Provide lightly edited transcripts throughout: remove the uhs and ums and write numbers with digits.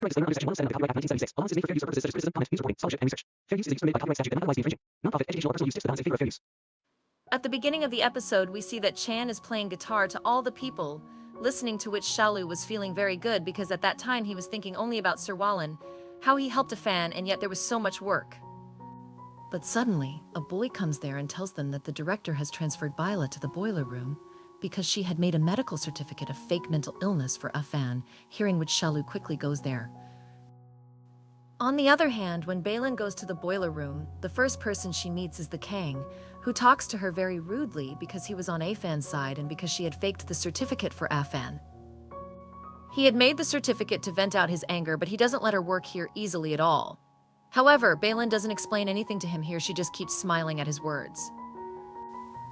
Disclaimer under Section 107 of the Copyright Act 1976. All use is made for fair use for purposes such as criticism, comment, news reporting, scholarship, and research. Fair use is a use permitted by copyright statute that underlies the infringement. Non-profit, educational, or personal use tips to the balance in favor of fair use. At the beginning of the episode, we see that Chan is playing guitar to all the people, listening to which Shalu was feeling very good because at that time he was thinking only about Sir Wallen, how he helped a fan, and yet there was so much work. But suddenly, a boy comes there and tells them that the director has transferred Bila to the boiler room because she had made a medical certificate of fake mental illness for a fan, hearing which Shalu quickly goes there. On the other hand, when Balin goes to the boiler room, the first person she meets is the Kang, who talks to her very rudely because he was on Afan's side and because she had faked the certificate for Afan. He had made the certificate to vent out his anger, but he doesn't let her work here easily at all. However, Balin doesn't explain anything to him here, she just keeps smiling at his words.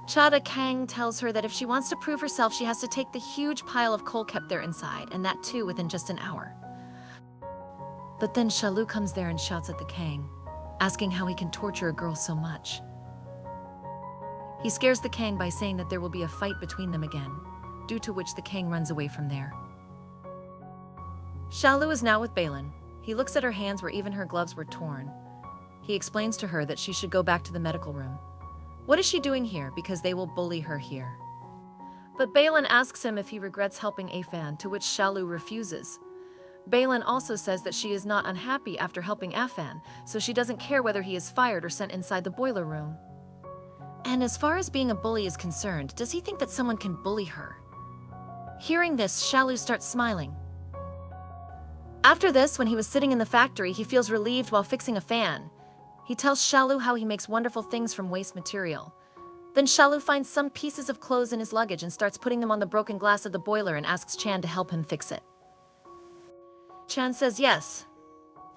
Chada Kang tells her that if she wants to prove herself, she has to take the huge pile of coal kept there inside, and that too within just an hour. But then Shalu comes there and shouts at the Kang, asking how he can torture a girl so much. He scares the Kang by saying that there will be a fight between them again, due to which the Kang runs away from there. Shalu is now with Balin. He looks at her hands where even her gloves were torn. He explains to her that she should go back to the medical room. What is she doing here? Because they will bully her here. But Balin asks him if he regrets helping Afan, to which Shalu refuses. Balin also says that she is not unhappy after helping Afan, so she doesn't care whether he is fired or sent inside the boiler room. And as far as being a bully is concerned, does he think that someone can bully her? Hearing this, Shalu starts smiling. After this, when he was sitting in the factory, he feels relieved while fixing a fan. He tells Shalu how he makes wonderful things from waste material. Then Shalu finds some pieces of clothes in his luggage and starts putting them on the broken glass of the boiler and asks Chan to help him fix it. Chan says yes.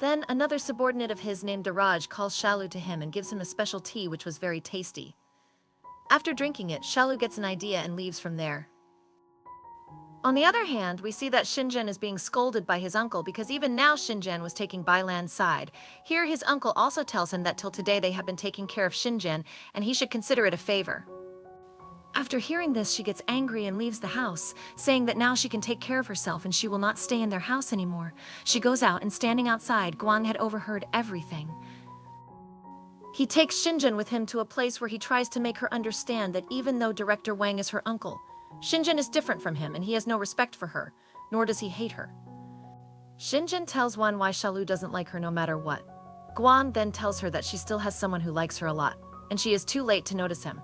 Then another subordinate of his named Daraj calls Shalu to him and gives him a special tea which was very tasty. After drinking it, Shalu gets an idea and leaves from there. On the other hand, we see that Shinjan is being scolded by his uncle because even now Shinjan was taking Bailan's side. Here his uncle also tells him that till today they have been taking care of Shinjan and he should consider it a favor. After hearing this, she gets angry and leaves the house, saying that now she can take care of herself and she will not stay in their house anymore. She goes out and standing outside, Guang had overheard everything. He takes Shinjan with him to a place where he tries to make her understand that even though Director Wang is her uncle, Shinjan is different from him and he has no respect for her, nor does he hate her. Shinjan tells Wan why Shalu doesn't like her no matter what. Guan then tells her that she still has someone who likes her a lot, and she is too late to notice him.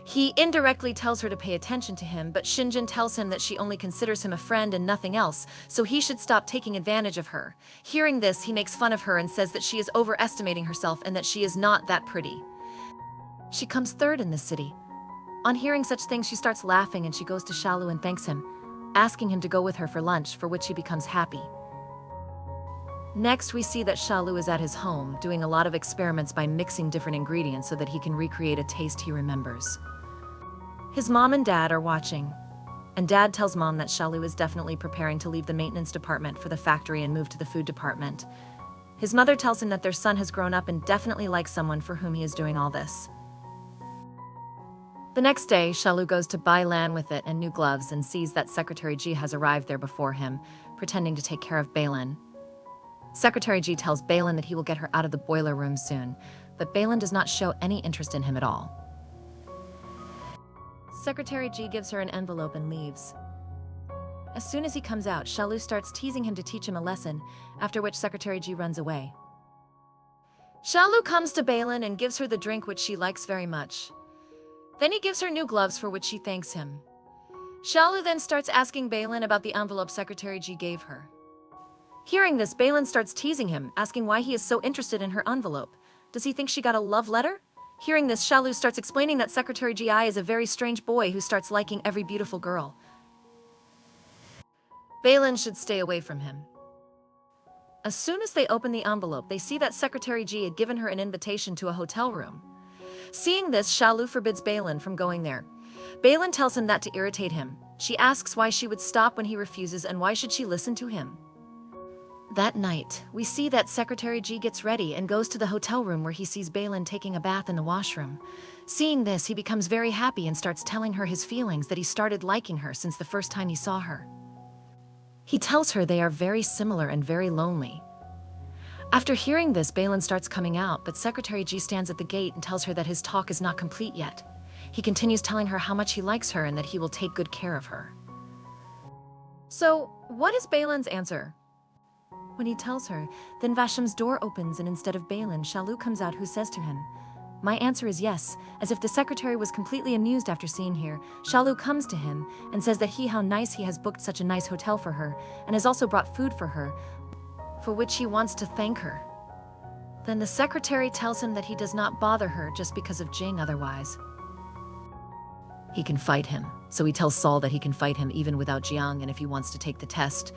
He indirectly tells her to pay attention to him, but Shinjan tells him that she only considers him a friend and nothing else, so he should stop taking advantage of her. Hearing this, he makes fun of her and says that she is overestimating herself and that she is not that pretty. She comes third in this city. On hearing such things, she starts laughing and she goes to Shalu and thanks him, asking him to go with her for lunch, for which he becomes happy. Next, we see that Shalu is at his home, doing a lot of experiments by mixing different ingredients so that he can recreate a taste he remembers. His mom and dad are watching, and dad tells mom that Shalu is definitely preparing to leave the maintenance department for the factory and move to the food department. His mother tells him that their son has grown up and definitely likes someone for whom he is doing all this. The next day, Shalu goes to buy Lan with it and new gloves and sees that Secretary G has arrived there before him, pretending to take care of Balin. Secretary G tells Balin that he will get her out of the boiler room soon, but Balin does not show any interest in him at all. Secretary G gives her an envelope and leaves. As soon as he comes out, Shalu starts teasing him to teach him a lesson, after which Secretary G runs away. Shalu comes to Balin and gives her the drink which she likes very much. Then he gives her new gloves for which she thanks him. Shalu then starts asking Balin about the envelope Secretary G gave her. Hearing this, Balin starts teasing him, asking why he is so interested in her envelope. Does he think she got a love letter? Hearing this, Shalu starts explaining that Secretary Gi is a very strange boy who starts liking every beautiful girl. Balin should stay away from him. As soon as they open the envelope, they see that Secretary G had given her an invitation to a hotel room. Seeing this, Shalu forbids Balin from going there. Balin tells him that to irritate him. She asks why she would stop when he refuses and why should she listen to him. That night, we see that Secretary G gets ready and goes to the hotel room where he sees Balin taking a bath in the washroom. Seeing this, he becomes very happy and starts telling her his feelings that he started liking her since the first time he saw her. He tells her they are very similar and very lonely. After hearing this, Balin starts coming out, but Secretary G stands at the gate and tells her that his talk is not complete yet. He continues telling her how much he likes her and that he will take good care of her. So, what is Balin's answer? When he tells her, then Vasham's door opens and instead of Balin, Shalu comes out who says to him, "My answer is yes." As if the secretary was completely amused after seeing her, Shalu comes to him and says that how nice he has booked such a nice hotel for her and has also brought food for her, for which he wants to thank her. Then the secretary tells him that he does not bother her just because of Jing otherwise. He can fight him, so he tells Saul that he can fight him even without Jiang, and if he wants to take the test,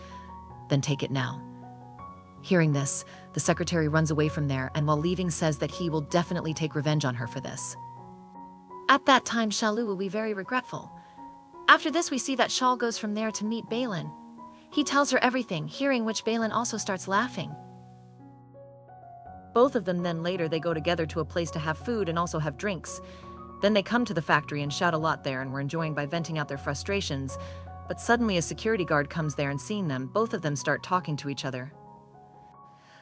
then take it now. Hearing this, the secretary runs away from there and while leaving says that he will definitely take revenge on her for this. At that time, Shalu will be very regretful. After this, we see that Shal goes from there to meet Balin. He tells her everything, hearing which Balin also starts laughing. Both of them then later they go together to a place to have food and also have drinks. Then they come to the factory and shout a lot there and were enjoying by venting out their frustrations. But suddenly a security guard comes there and seeing them, both of them start talking to each other.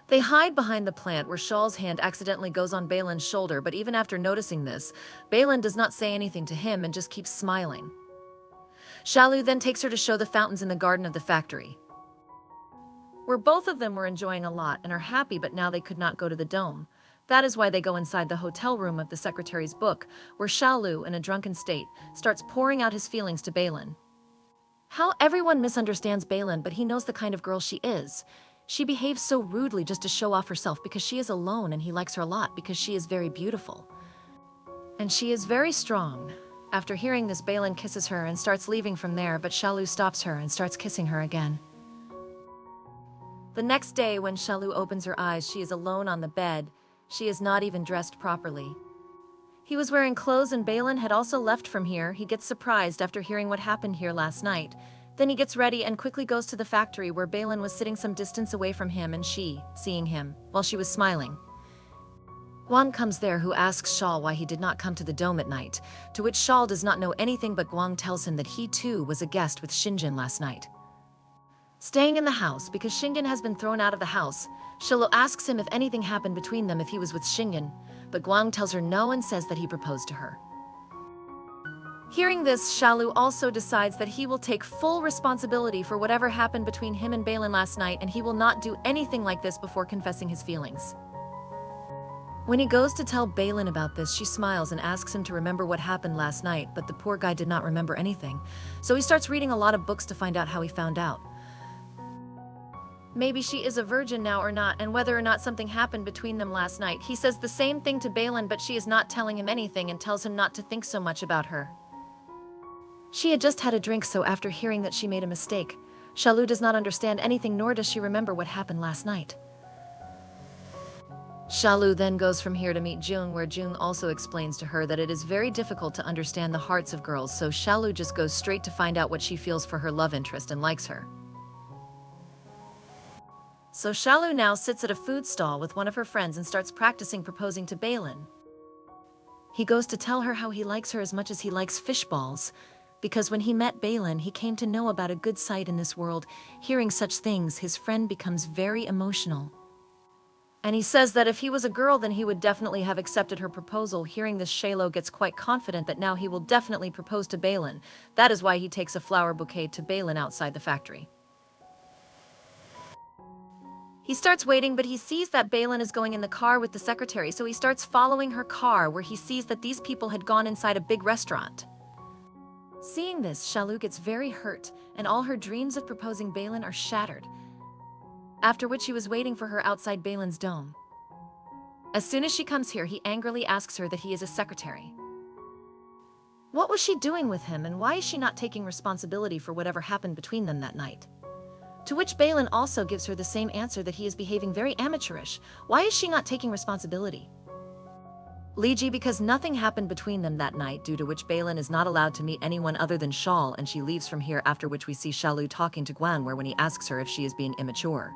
They hide behind the plant where Shal's hand accidentally goes on Balin's shoulder, but even after noticing this, Balin does not say anything to him and just keeps smiling. Shalu then takes her to show the fountains in the garden of the factory, where both of them were enjoying a lot and are happy, but now they could not go to the dome. That is why they go inside the hotel room of the secretary's book, where Shalu, in a drunken state, starts pouring out his feelings to Balin. How everyone misunderstands Balin, but he knows the kind of girl she is. She behaves so rudely just to show off herself because she is alone, and he likes her a lot because she is very beautiful. And she is very strong. After hearing this, Balin kisses her and starts leaving from there, but Shalu stops her and starts kissing her again. The next day, when Shalu opens her eyes, she is alone on the bed. She is not even dressed properly. He was wearing clothes and Balin had also left from here. He gets surprised after hearing what happened here last night. Then he gets ready and quickly goes to the factory where Balin was sitting some distance away from him, and she, seeing him, while she was smiling. Guang comes there who asks Shal why he did not come to the dome at night, to which Shal does not know anything, but Guang tells him that he too was a guest with Xinjin last night, staying in the house because Xinjin has been thrown out of the house. Shalu asks him if anything happened between them if he was with Xinjin, but Guang tells her no and says that he proposed to her. Hearing this, Shalu also decides that he will take full responsibility for whatever happened between him and Balin last night, and he will not do anything like this before confessing his feelings. When he goes to tell Balin about this, she smiles and asks him to remember what happened last night, but the poor guy did not remember anything, so he starts reading a lot of books to find out how he found out. Maybe she is a virgin now or not, and whether or not something happened between them last night. He says the same thing to Balin, but she is not telling him anything and tells him not to think so much about her. She had just had a drink, so after hearing that she made a mistake, Shalu does not understand anything, nor does she remember what happened last night. Shalu then goes from here to meet Jung, where Jung also explains to her that it is very difficult to understand the hearts of girls, so Shalu just goes straight to find out what she feels for her love interest and likes her. So Shalu now sits at a food stall with one of her friends and starts practicing proposing to Balin. He goes to tell her how he likes her as much as he likes fish balls, because when he met Balin, he came to know about a good sight in this world. Hearing such things, his friend becomes very emotional. And he says that if he was a girl, then he would definitely have accepted her proposal. Hearing this, Shalo gets quite confident that now he will definitely propose to Balin. That is why he takes a flower bouquet to Balin outside the factory. He starts waiting, but he sees that Balin is going in the car with the secretary, so he starts following her car, where he sees that these people had gone inside a big restaurant. Seeing this, Shalu gets very hurt, and all her dreams of proposing Balin are shattered, after which he was waiting for her outside Balin's dome. As soon as she comes here, he angrily asks her that he is a secretary. What was she doing with him, and why is she not taking responsibility for whatever happened between them that night? To which Balin also gives her the same answer, that he is behaving very amateurish. Why is she not taking responsibility? Liji, because nothing happened between them that night, due to which Balin is not allowed to meet anyone other than Shal, and she leaves from here, after which we see Shalu talking to Guan, where when he asks her if she is being immature,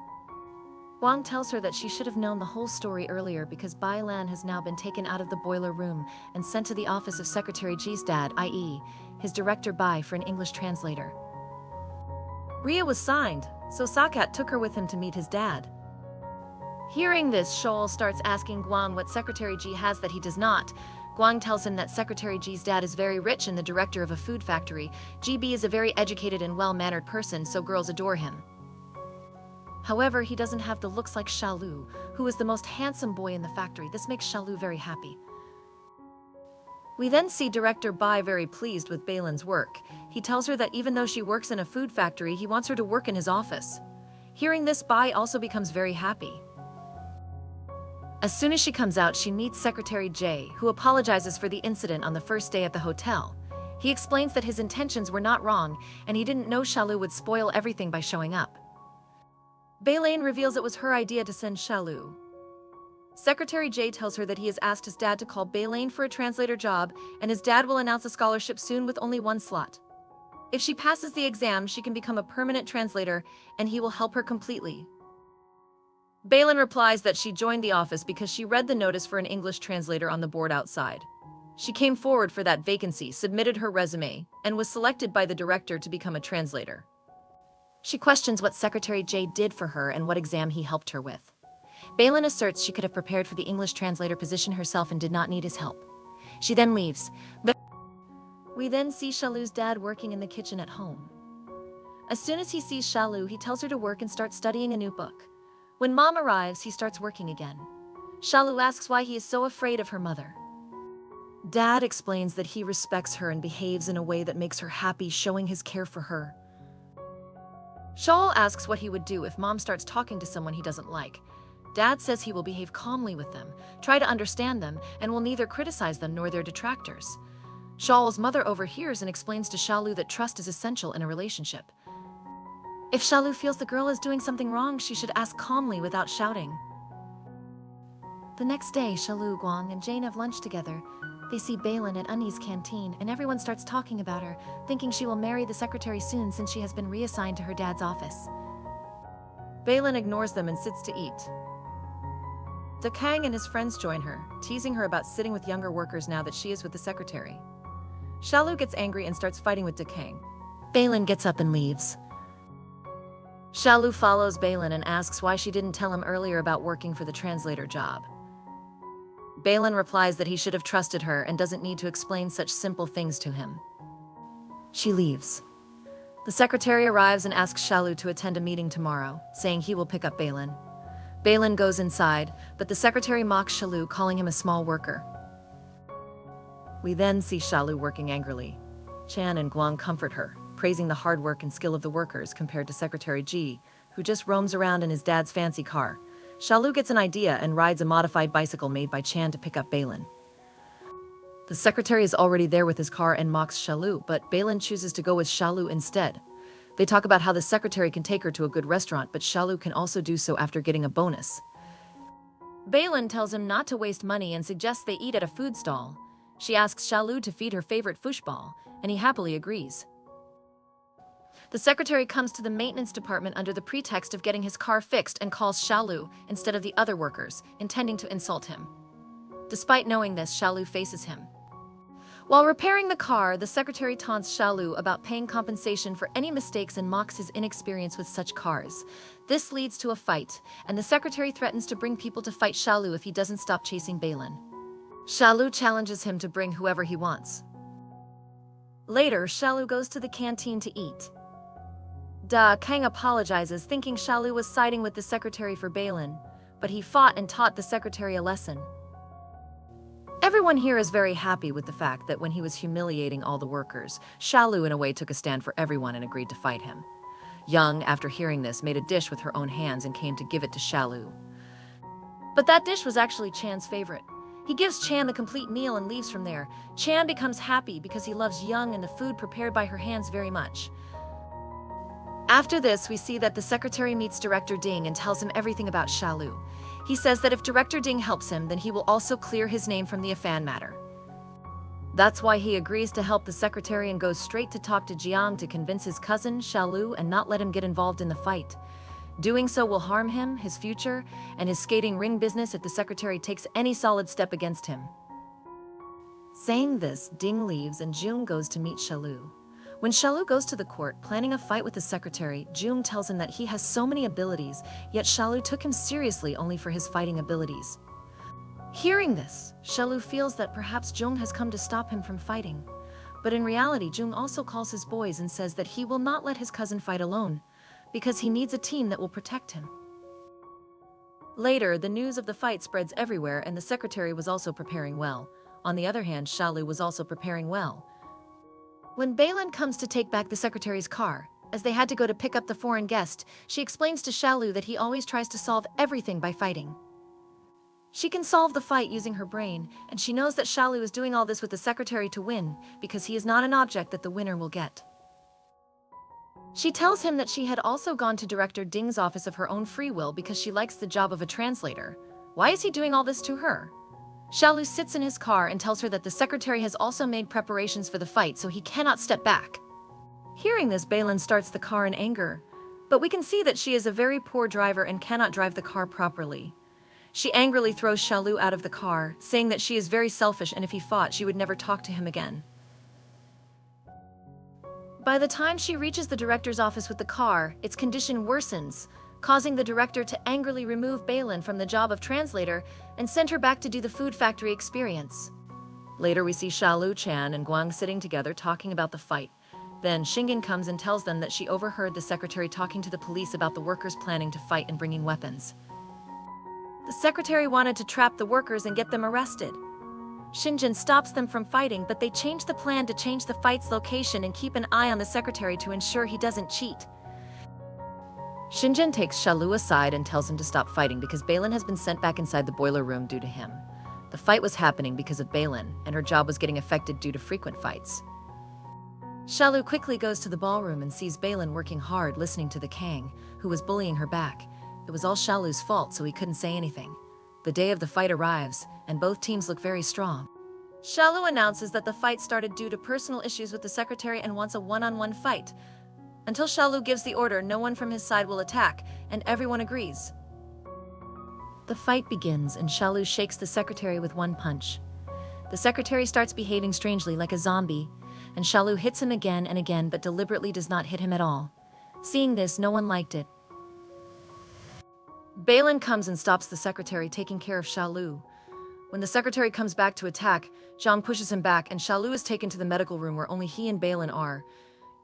Guang tells her that she should have known the whole story earlier, because Bai Lan has now been taken out of the boiler room and sent to the office of Secretary Ji's dad, i.e., his director Bai, for an English translator. Ria was signed, so Sakat took her with him to meet his dad. Hearing this, Shoal starts asking Guang what Secretary Ji has that he does not. Guang tells him that Secretary Ji's dad is very rich and the director of a food factory. GB is a very educated and well-mannered person, so girls adore him. However, he doesn't have the looks like Shalu, who is the most handsome boy in the factory. This makes Shalu very happy. We then see Director Bai very pleased with Balin's work. He tells her that even though she works in a food factory, he wants her to work in his office. Hearing this, Bai also becomes very happy. As soon as she comes out, she meets Secretary J, who apologizes for the incident on the first day at the hotel. He explains that his intentions were not wrong, and he didn't know Shalu would spoil everything by showing up. Bailane reveals it was her idea to send Shalu. Secretary J tells her that he has asked his dad to call Bailane for a translator job, and his dad will announce a scholarship soon with only one slot. If she passes the exam, she can become a permanent translator, and he will help her completely. Bailin replies that she joined the office because she read the notice for an English translator on the board outside. She came forward for that vacancy, submitted her resume, and was selected by the director to become a translator. She questions what Secretary J did for her and what exam he helped her with. Bailin asserts she could have prepared for the English translator position herself and did not need his help. She then leaves. We then see Shalu's dad working in the kitchen at home. As soon as he sees Shalu, he tells her to work and start studying a new book. When Mom arrives, he starts working again. Shalu asks why he is so afraid of her mother. Dad explains that he respects her and behaves in a way that makes her happy, showing his care for her. Shaul asks what he would do if Mom starts talking to someone he doesn't like. Dad says he will behave calmly with them, try to understand them, and will neither criticize them nor their detractors. Shaul's mother overhears and explains to Shalu that trust is essential in a relationship. If Shalu feels the girl is doing something wrong, she should ask calmly without shouting. The next day, Shalu, Guang, and Jane have lunch together. They see Bailin at Unni's canteen, and everyone starts talking about her, thinking she will marry the secretary soon since she has been reassigned to her dad's office. Bailin ignores them and sits to eat. De Kang and his friends join her, teasing her about sitting with younger workers now that she is with the secretary. Shalu gets angry and starts fighting with De Kang. Bailin gets up and leaves. Shalu follows Bailin and asks why she didn't tell him earlier about working for the translator job. Bailin replies that he should have trusted her and doesn't need to explain such simple things to him. She leaves. The secretary arrives and asks Shalu to attend a meeting tomorrow, saying he will pick up Bailin. Bailin goes inside, but the secretary mocks Shalu, calling him a small worker. We then see Shalu working angrily. Chan and Guang comfort her, praising the hard work and skill of the workers compared to Secretary Ji, who just roams around in his dad's fancy car. Shalu gets an idea and rides a modified bicycle made by Chan to pick up Bailin. The secretary is already there with his car and mocks Shalu, but Bailin chooses to go with Shalu instead. They talk about how the secretary can take her to a good restaurant, but Shalu can also do so after getting a bonus. Bailin tells him not to waste money and suggests they eat at a food stall. She asks Shalu to feed her favorite foosball, and he happily agrees. The secretary comes to the maintenance department under the pretext of getting his car fixed and calls Shalu instead of the other workers, intending to insult him. Despite knowing this, Shalu faces him. While repairing the car, the secretary taunts Shalu about paying compensation for any mistakes and mocks his inexperience with such cars. This leads to a fight, and the secretary threatens to bring people to fight Shalu if he doesn't stop chasing Bailin. Shalu challenges him to bring whoever he wants. Later, Shalu goes to the canteen to eat. Da Kang apologizes, thinking Shalu was siding with the secretary for Bailin, but he fought and taught the secretary a lesson. Everyone here is very happy with the fact that when he was humiliating all the workers, Shalu in a way took a stand for everyone and agreed to fight him. Young, after hearing this, made a dish with her own hands and came to give it to Shalu. But that dish was actually Chan's favorite. He gives Chan the complete meal and leaves from there. Chan becomes happy because he loves Young and the food prepared by her hands very much. After this, we see that the secretary meets Director Ding and tells him everything about Shalu. He says that if Director Ding helps him, then he will also clear his name from the Afan matter. That's why he agrees to help the secretary and goes straight to talk to Jiang to convince his cousin, Shalu, and not let him get involved in the fight. Doing so will harm him, his future, and his skating ring business if the secretary takes any solid step against him. Saying this, Ding leaves and June goes to meet Shalu. When Shalu goes to the court planning a fight with his secretary, Jung tells him that he has so many abilities, yet Shalu took him seriously only for his fighting abilities. Hearing this, Shalu feels that perhaps Jung has come to stop him from fighting. But in reality, Jung also calls his boys and says that he will not let his cousin fight alone, because he needs a team that will protect him. Later, the news of the fight spreads everywhere and the secretary was also preparing well. On the other hand, Shalu was also preparing well. When Balin comes to take back the secretary's car, as they had to go to pick up the foreign guest, she explains to Shalu that he always tries to solve everything by fighting. She can solve the fight using her brain, and she knows that Shalu is doing all this with the secretary to win, because he is not an object that the winner will get. She tells him that she had also gone to Director Ding's office of her own free will because she likes the job of a translator. Why is he doing all this to her? Shalu sits in his car and tells her that the secretary has also made preparations for the fight, so he cannot step back. Hearing this, Balin starts the car in anger, but we can see that she is a very poor driver and cannot drive the car properly. She angrily throws Shalu out of the car, saying that she is very selfish and if he fought, she would never talk to him again. By the time she reaches the director's office with the car, its condition worsens, causing the director to angrily remove Balin from the job of translator and send her back to do the food factory experience. Later we see Shalu, Chan, and Guang sitting together talking about the fight. Then Shingen comes and tells them that she overheard the secretary talking to the police about the workers planning to fight and bringing weapons. The secretary wanted to trap the workers and get them arrested. Shingen stops them from fighting, but they change the plan to change the fight's location and keep an eye on the secretary to ensure he doesn't cheat. Shingen takes Shalu aside and tells him to stop fighting because Balin has been sent back inside the boiler room due to him. The fight was happening because of Balin, and her job was getting affected due to frequent fights. Shalu quickly goes to the ballroom and sees Balin working hard listening to the Kang, who was bullying her back. It was all Shalu's fault, so he couldn't say anything. The day of the fight arrives, and both teams look very strong. Shalu announces that the fight started due to personal issues with the secretary and wants a one-on-one fight. Until Shalu gives the order, no one from his side will attack, and everyone agrees. The fight begins, and Shalu shakes the secretary with one punch. The secretary starts behaving strangely like a zombie, and Shalu hits him again and again but deliberately does not hit him at all. Seeing this, no one liked it. Balin comes and stops the secretary, taking care of Shalu. When the secretary comes back to attack, Zhang pushes him back and Shalu is taken to the medical room where only he and Balin are.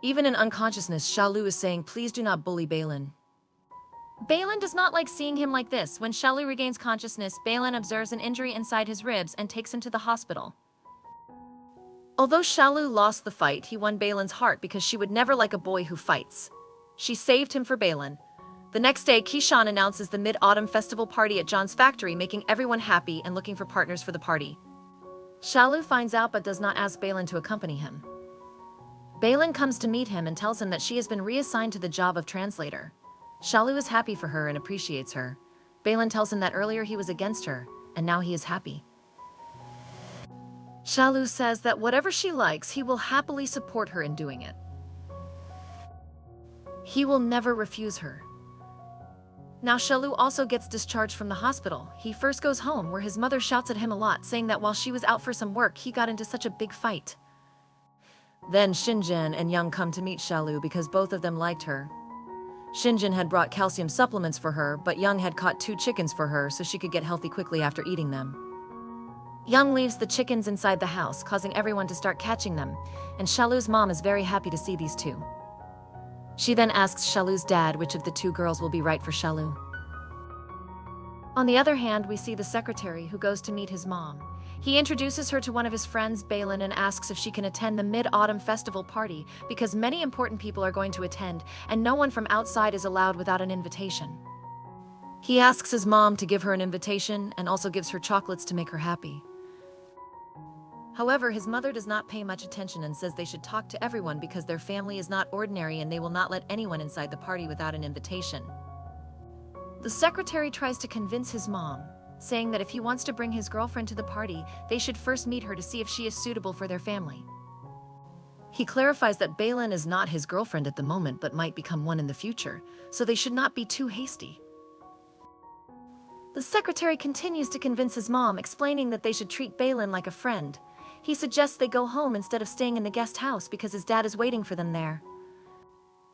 Even in unconsciousness, Shalu is saying, "Please do not bully Balin." Balin does not like seeing him like this. When Shalu regains consciousness, Balin observes an injury inside his ribs and takes him to the hospital. Although Shalu lost the fight, he won Balin's heart because she would never like a boy who fights. She saved him for Balin. The next day, Kishan announces the Mid-Autumn Festival party at John's factory, making everyone happy and looking for partners for the party. Shalu finds out but does not ask Balin to accompany him. Balin comes to meet him and tells him that she has been reassigned to the job of translator. Shalu is happy for her and appreciates her. Balin tells him that earlier he was against her, and now he is happy. Shalu says that whatever she likes, he will happily support her in doing it. He will never refuse her. Now Shalu also gets discharged from the hospital. He first goes home where his mother shouts at him a lot, saying that while she was out for some work, he got into such a big fight. Then Shingen and Young come to meet Shalu because both of them liked her. Shingen had brought calcium supplements for her, but Young had caught 2 chickens for her so she could get healthy quickly after eating them. Young leaves the chickens inside the house, causing everyone to start catching them, and Shalu's mom is very happy to see these 2. She then asks Shalu's dad which of the 2 girls will be right for Shalu. On the other hand, we see the secretary who goes to meet his mom. He introduces her to one of his friends, Balin, and asks if she can attend the Mid-Autumn Festival party because many important people are going to attend and no one from outside is allowed without an invitation. He asks his mom to give her an invitation and also gives her chocolates to make her happy. However, his mother does not pay much attention and says they should talk to everyone because their family is not ordinary and they will not let anyone inside the party without an invitation. The secretary tries to convince his mom, saying that if he wants to bring his girlfriend to the party, they should first meet her to see if she is suitable for their family. He clarifies that Balin is not his girlfriend at the moment but might become one in the future, so they should not be too hasty. The secretary continues to convince his mom, explaining that they should treat Balin like a friend. He suggests they go home instead of staying in the guest house because his dad is waiting for them there.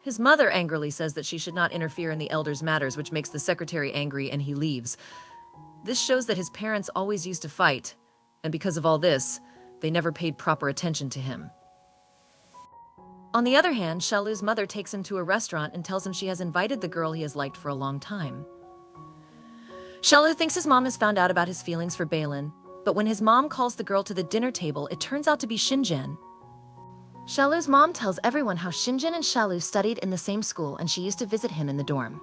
His mother angrily says that she should not interfere in the elders' matters, which makes the secretary angry, and he leaves. This shows that his parents always used to fight, and because of all this, they never paid proper attention to him. On the other hand, Shalu's mother takes him to a restaurant and tells him she has invited the girl he has liked for a long time. Shalu thinks his mom has found out about his feelings for Balin, but when his mom calls the girl to the dinner table, it turns out to be Shinjin. Shalu's mom tells everyone how Shinjin and Shalu studied in the same school and she used to visit him in the dorm.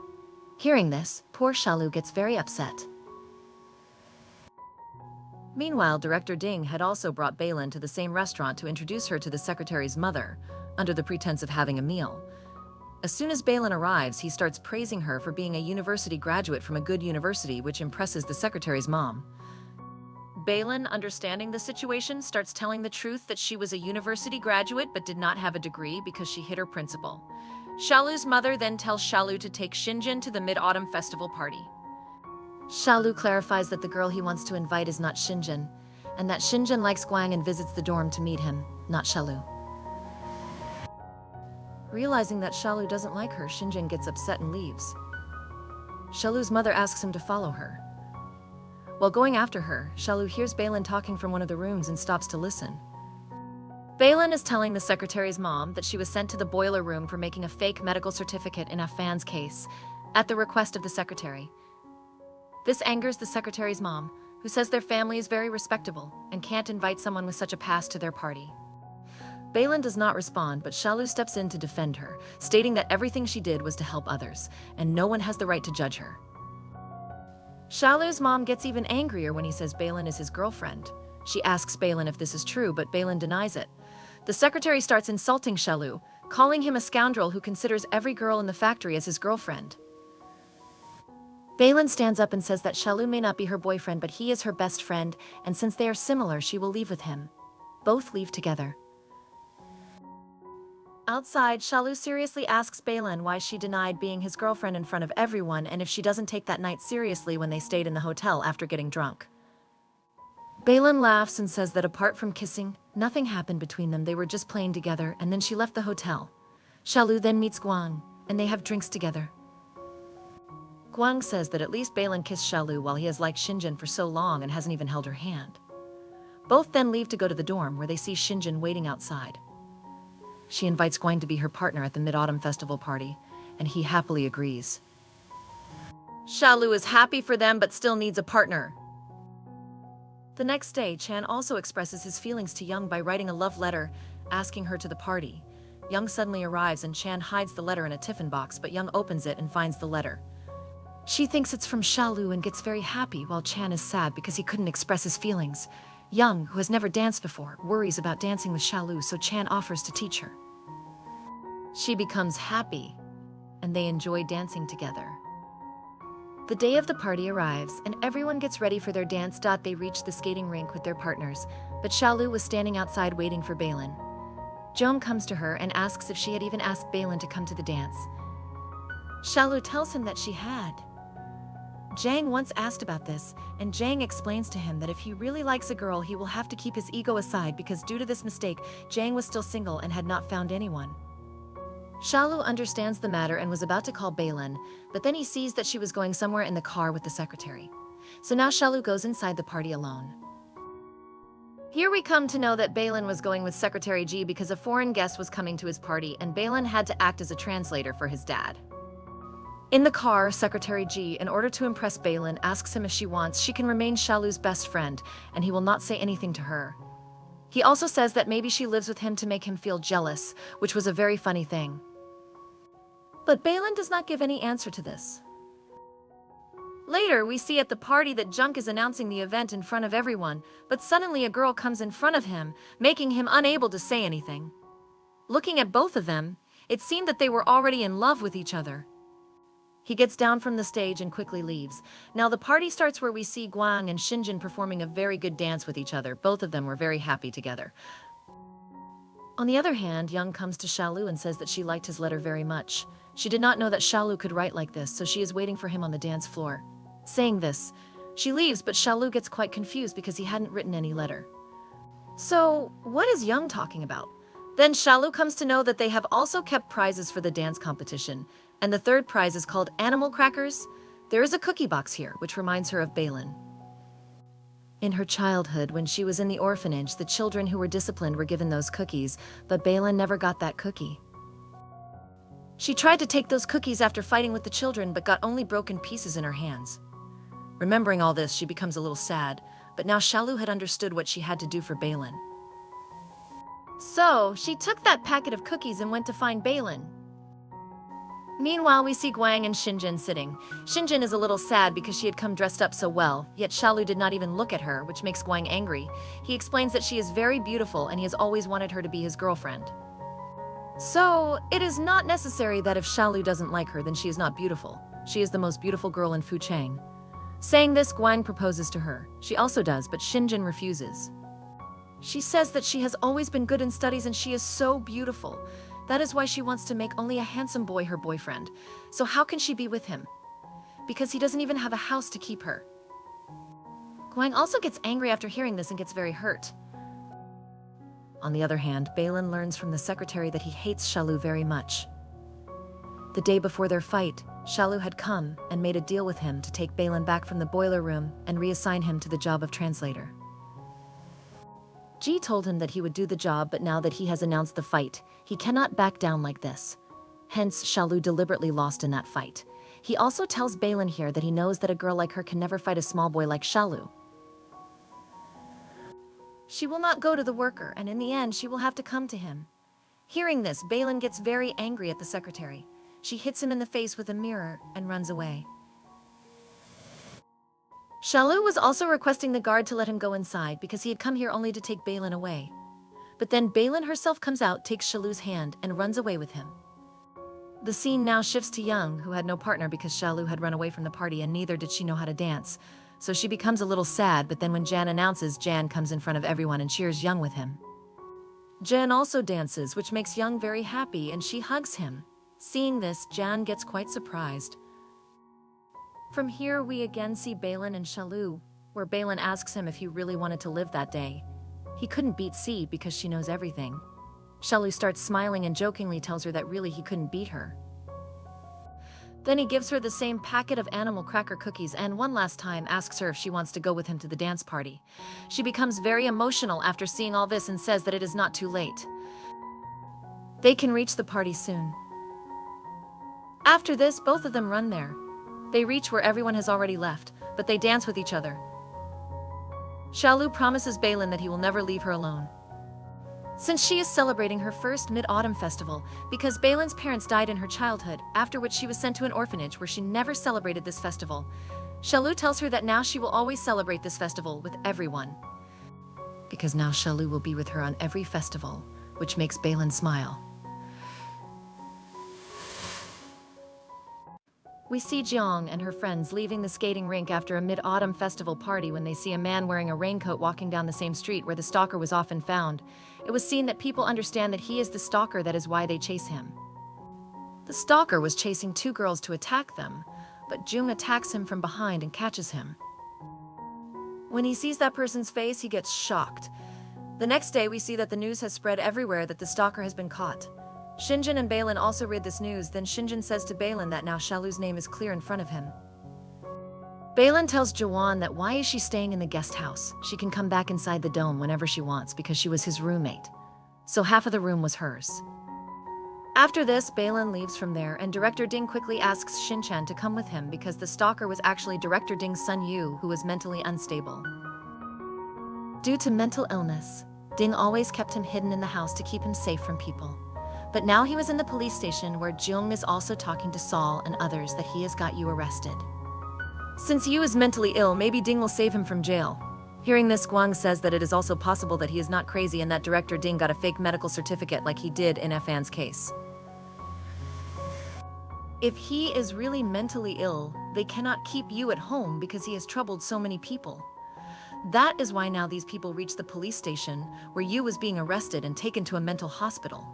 Hearing this, poor Shalu gets very upset. Meanwhile, Director Ding had also brought Balin to the same restaurant to introduce her to the secretary's mother, under the pretense of having a meal. As soon as Balin arrives, he starts praising her for being a university graduate from a good university, which impresses the secretary's mom. Balin, understanding the situation, starts telling the truth that she was a university graduate but did not have a degree because she hit her principal. Shalu's mother then tells Shalu to take Shinjin to the Mid-Autumn Festival party. Shalu clarifies that the girl he wants to invite is not Shinjin, and that Shinjin likes Guang and visits the dorm to meet him, not Shalu. Realizing that Shalu doesn't like her, Shinjin gets upset and leaves. Shalu's mother asks him to follow her. While going after her, Shalu hears Balin talking from one of the rooms and stops to listen. Balin is telling the secretary's mom that she was sent to the boiler room for making a fake medical certificate in Afan's case, at the request of the secretary. This angers the secretary's mom, who says their family is very respectable and can't invite someone with such a past to their party. Balin does not respond, but Shalu steps in to defend her, stating that everything she did was to help others, and no one has the right to judge her. Shalu's mom gets even angrier when he says Balin is his girlfriend. She asks Balin if this is true, but Balin denies it. The secretary starts insulting Shalu, calling him a scoundrel who considers every girl in the factory as his girlfriend. Balin stands up and says that Shalu may not be her boyfriend, but he is her best friend, and since they are similar, she will leave with him. Both leave together. Outside, Shalu seriously asks Balin why she denied being his girlfriend in front of everyone and if she doesn't take that night seriously when they stayed in the hotel after getting drunk. Balin laughs and says that apart from kissing, nothing happened between them, they were just playing together, and then she left the hotel. Shalu then meets Guang, and they have drinks together. Guang says that at least Balin kissed Shalu while he has liked Shinjin for so long and hasn't even held her hand. Both then leave to go to the dorm where they see Shinjin waiting outside. She invites Guang to be her partner at the Mid-Autumn Festival party, and he happily agrees. Shalu is happy for them but still needs a partner. The next day, Chan also expresses his feelings to Young by writing a love letter, asking her to the party. Young suddenly arrives and Chan hides the letter in a tiffin box, but Young opens it and finds the letter. She thinks it's from Shalu and gets very happy, while Chan is sad because he couldn't express his feelings. Young, who has never danced before, worries about dancing with Shalu, so Chan offers to teach her. She becomes happy, and they enjoy dancing together. The day of the party arrives, and everyone gets ready for their dance. They reach the skating rink with their partners, but Shalu was standing outside waiting for Balin. Joan comes to her and asks if she had even asked Balin to come to the dance. Shalu tells him that she had. Jang once asked about this, and Jang explains to him that if he really likes a girl, he will have to keep his ego aside because due to this mistake, Jang was still single and had not found anyone. Shalu understands the matter and was about to call Balin, but then he sees that she was going somewhere in the car with the secretary. So now Shalu goes inside the party alone. Here we come to know that Balin was going with Secretary G because a foreign guest was coming to his party and Balin had to act as a translator for his dad. In the car, Secretary G, in order to impress Balin, asks him if she can remain Shalu's best friend, and he will not say anything to her. He also says that maybe she lives with him to make him feel jealous, which was a very funny thing. But Balin does not give any answer to this. Later, we see at the party that Junk is announcing the event in front of everyone, but suddenly a girl comes in front of him, making him unable to say anything. Looking at both of them, it seemed that they were already in love with each other. He gets down from the stage and quickly leaves. Now the party starts where we see Guang and Shinjin performing a very good dance with each other. Both of them were very happy together. On the other hand, Young comes to Shalu and says that she liked his letter very much. She did not know that Shalu could write like this, so she is waiting for him on the dance floor. Saying this, she leaves, but Shalu gets quite confused because he hadn't written any letter. So, what is Young talking about? Then Shalu comes to know that they have also kept prizes for the dance competition, and the third prize is called animal crackers. There is a cookie box here, which reminds her of Balin. In her childhood, when she was in the orphanage, the children who were disciplined were given those cookies, but Balin never got that cookie. She tried to take those cookies after fighting with the children, but got only broken pieces in her hands. Remembering all this, she becomes a little sad, but now Shalu had understood what she had to do for Balin. So, she took that packet of cookies and went to find Balin. Meanwhile, we see Guang and Shinjin sitting. Shinjin is a little sad because she had come dressed up so well, yet Shalu did not even look at her, which makes Guang angry. He explains that she is very beautiful and he has always wanted her to be his girlfriend. So, it is not necessary that if Shalu doesn't like her, then she is not beautiful. She is the most beautiful girl in Fuchang. Saying this, Guang proposes to her. She also does, but Shinjin refuses. She says that she has always been good in studies and she is so beautiful. That is why she wants to make only a handsome boy her boyfriend. So how can she be with him? Because he doesn't even have a house to keep her. Guang also gets angry after hearing this and gets very hurt. On the other hand, Balin learns from the secretary that he hates Shalu very much. The day before their fight, Shalu had come and made a deal with him to take Balin back from the boiler room and reassign him to the job of translator. Ji told him that he would do the job, but now that he has announced the fight, he cannot back down like this. Hence, Shalu deliberately lost in that fight. He also tells Balin here that he knows that a girl like her can never fight a small boy like Shalu. She will not go to the worker, and in the end, she will have to come to him. Hearing this, Balin gets very angry at the secretary. She hits him in the face with a mirror and runs away. Shalu was also requesting the guard to let him go inside because he had come here only to take Balin away. But then Balin herself comes out, takes Shalu's hand, and runs away with him. The scene now shifts to Young, who had no partner because Shalu had run away from the party and neither did she know how to dance. So she becomes a little sad, but then when Jan announces, Jan comes in front of everyone and cheers Young with him. Jan also dances, which makes Young very happy, and she hugs him. Seeing this, Jan gets quite surprised. From here, we again see Balin and Shalu, where Balin asks him if he really wanted to live that day. He couldn't beat C because she knows everything. Shalu starts smiling and jokingly tells her that really he couldn't beat her. Then he gives her the same packet of animal cracker cookies and one last time asks her if she wants to go with him to the dance party. She becomes very emotional after seeing all this and says that it is not too late. They can reach the party soon. After this, both of them run there. They reach where everyone has already left, but they dance with each other. Shalu promises Balin that he will never leave her alone. Since she is celebrating her first Mid-Autumn Festival, because Balin's parents died in her childhood, after which she was sent to an orphanage where she never celebrated this festival, Shalu tells her that now she will always celebrate this festival with everyone. Because now Shalu will be with her on every festival, which makes Balin smile. We see Jiang and her friends leaving the skating rink after a Mid-Autumn Festival party when they see a man wearing a raincoat walking down the same street where the stalker was often found. It was seen that people understand that he is the stalker, that is why they chase him. The stalker was chasing two girls to attack them, but Jung attacks him from behind and catches him. When he sees that person's face, he gets shocked. The next day, we see that the news has spread everywhere that the stalker has been caught. Shinjin and Balin also read this news, then Shinjin says to Balin that now Shalu's name is clear in front of him. Balin tells Jawan that why is she staying in the guest house? She can come back inside the dome whenever she wants because she was his roommate. So half of the room was hers. After this, Balin leaves from there and Director Ding quickly asks Shinchan to come with him because the stalker was actually Director Ding's son Yu, who was mentally unstable. Due to mental illness, Ding always kept him hidden in the house to keep him safe from people. But now he was in the police station where Jung is also talking to Saul and others that he has got Yu arrested. Since Yu is mentally ill, maybe Ding will save him from jail. Hearing this, Guang says that it is also possible that he is not crazy and that Director Ding got a fake medical certificate like he did in Fan's case. If he is really mentally ill, they cannot keep Yu at home because he has troubled so many people. That is why now these people reach the police station where Yu was being arrested and taken to a mental hospital.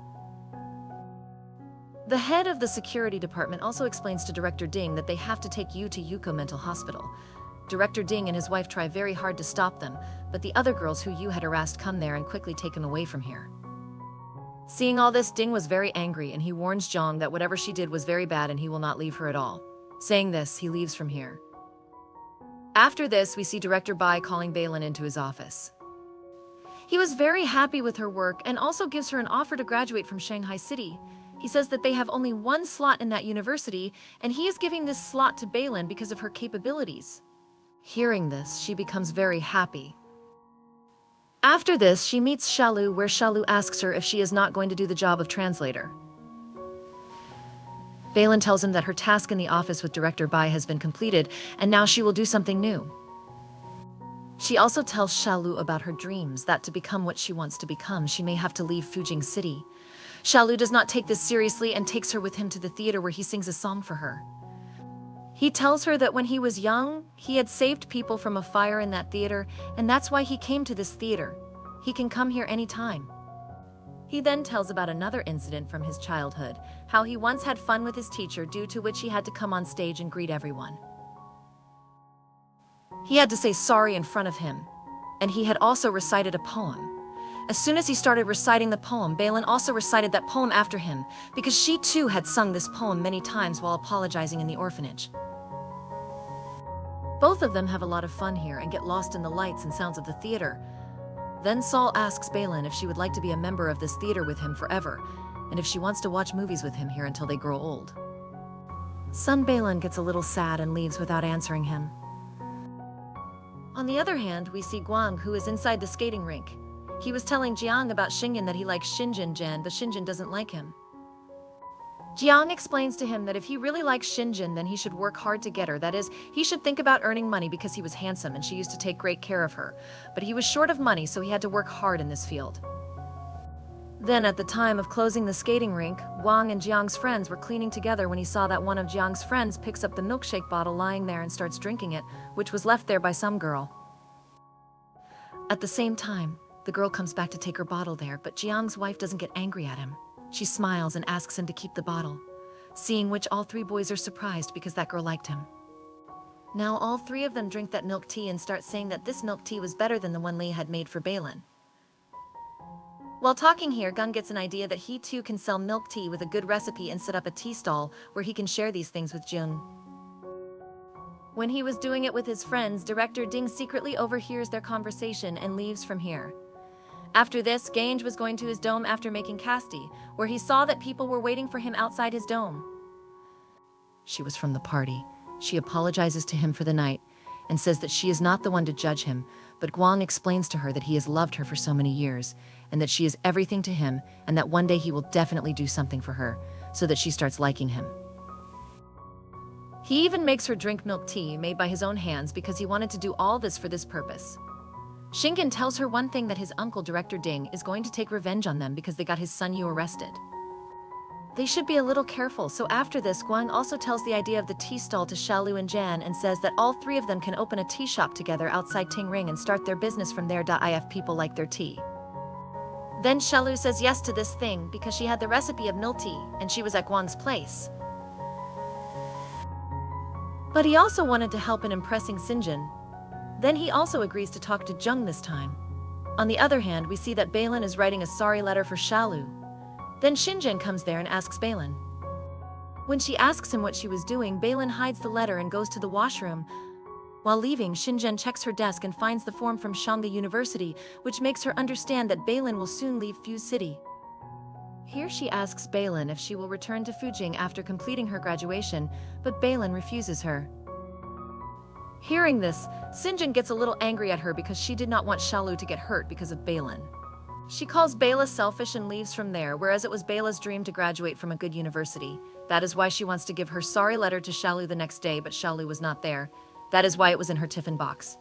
The head of the security department also explains to Director Ding that they have to take Yu to Yuko Mental Hospital. Director Ding and his wife try very hard to stop them, but the other girls who Yu had harassed come there and quickly take him away from here. Seeing all this, Ding was very angry and he warns Jiang that whatever she did was very bad and he will not leave her at all. Saying this, he leaves from here. After this, we see Director Bai calling Balin into his office. He was very happy with her work and also gives her an offer to graduate from Shanghai City. He says that they have only one slot in that university and he is giving this slot to Balin because of her capabilities. Hearing this, she becomes very happy. After this, she meets Shalu, where Shalu asks her if she is not going to do the job of translator. Balin tells him that her task in the office with Director Bai has been completed, and now she will do something new. She also tells Shalu about her dreams, that to become what she wants to become, she may have to leave Fujing City. Shalu does not take this seriously and takes her with him to the theater where he sings a song for her. He tells her that when he was young, he had saved people from a fire in that theater, and that's why he came to this theater. He can come here anytime. He then tells about another incident from his childhood, how he once had fun with his teacher, due to which he had to come on stage and greet everyone. He had to say sorry in front of him, and he had also recited a poem. As soon as he started reciting the poem, Balin also recited that poem after him, because she too had sung this poem many times while apologizing in the orphanage. Both of them have a lot of fun here and get lost in the lights and sounds of the theater. Then Saul asks Balin if she would like to be a member of this theater with him forever, and if she wants to watch movies with him here until they grow old. Son Balin gets a little sad and leaves without answering him. On the other hand, we see Guang, who is inside the skating rink. He was telling Jiang about Xingyan that he likes Xinjin, but Xinjin doesn't like him. Jiang explains to him that if he really likes Xinjin, then he should work hard to get her. That is, he should think about earning money because he was handsome and she used to take great care of her. But he was short of money, so he had to work hard in this field. Then, at the time of closing the skating rink, Wang and Jiang's friends were cleaning together when he saw that one of Jiang's friends picks up the milkshake bottle lying there and starts drinking it, which was left there by some girl. At the same time, the girl comes back to take her bottle there, but Jiang's wife doesn't get angry at him. She smiles and asks him to keep the bottle, seeing which all three boys are surprised because that girl liked him. Now all three of them drink that milk tea and start saying that this milk tea was better than the one Lee had made for Balin. While talking here, Gung gets an idea that he too can sell milk tea with a good recipe and set up a tea stall where he can share these things with Jun. When he was doing it with his friends, Director Ding secretly overhears their conversation and leaves from here. After this, Gange was going to his dome after making Casti, where he saw that people were waiting for him outside his dome. She was from the party. She apologizes to him for the night and says that she is not the one to judge him, but Guang explains to her that he has loved her for so many years and that she is everything to him and that one day he will definitely do something for her so that she starts liking him. He even makes her drink milk tea made by his own hands because he wanted to do all this for this purpose. Shingen tells her one thing, that his uncle, Director Ding, is going to take revenge on them because they got his son Yu arrested. They should be a little careful, so after this, Guang also tells the idea of the tea stall to Xiaolu and Jan and says that all three of them can open a tea shop together outside Tingring and start their business from there. If people like their tea. Then Xiaolu says yes to this thing because she had the recipe of milk tea and she was at Guang's place. But he also wanted to help in impressing Xinjin. Then he also agrees to talk to Zheng this time. On the other hand, we see that Balin is writing a sorry letter for Xiaolu. Then Xinjin comes there and asks Balin. When she asks him what she was doing, Balin hides the letter and goes to the washroom. While leaving, Xinjin checks her desk and finds the form from Shanghai University, which makes her understand that Balin will soon leave Fu City. Here she asks Balin if she will return to Fujing after completing her graduation, but Balin refuses her. Hearing this, Xinjin gets a little angry at her because she did not want Xiaolu to get hurt because of Balin. She calls Bela selfish and leaves from there, whereas it was Bela's dream to graduate from a good university. That is why she wants to give her sorry letter to Xiaolu the next day, but Xiaolu was not there. That is why it was in her tiffin box.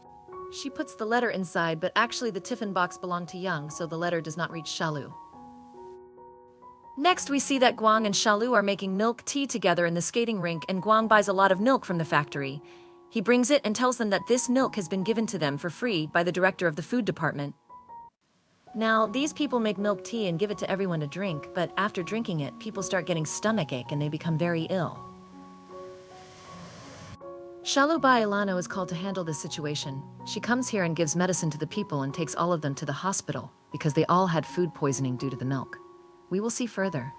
She puts the letter inside, but actually the tiffin box belonged to Young, so the letter does not reach Xiaolu. Next, we see that Guang and Xiaolu are making milk tea together in the skating rink, and Guang buys a lot of milk from the factory. He brings it and tells them that this milk has been given to them for free by the director of the food department. Now, these people make milk tea and give it to everyone to drink, but after drinking it, people start getting stomachache and they become very ill. Shalu Bai Ilano is called to handle this situation. She comes here and gives medicine to the people and takes all of them to the hospital because they all had food poisoning due to the milk. We will see further.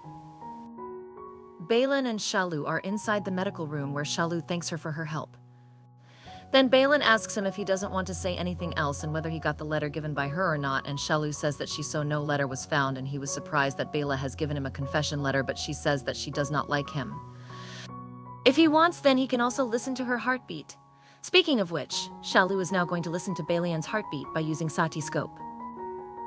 Balin and Shalu are inside the medical room where Shalu thanks her for her help. Then Balin asks him if he doesn't want to say anything else and whether he got the letter given by her or not, and Shalu says that she saw no letter was found, and he was surprised that Bela has given him a confession letter, but she says that she does not like him. If he wants, then he can also listen to her heartbeat. Speaking of which, Shalu is now going to listen to Balian's heartbeat by using Sati scope.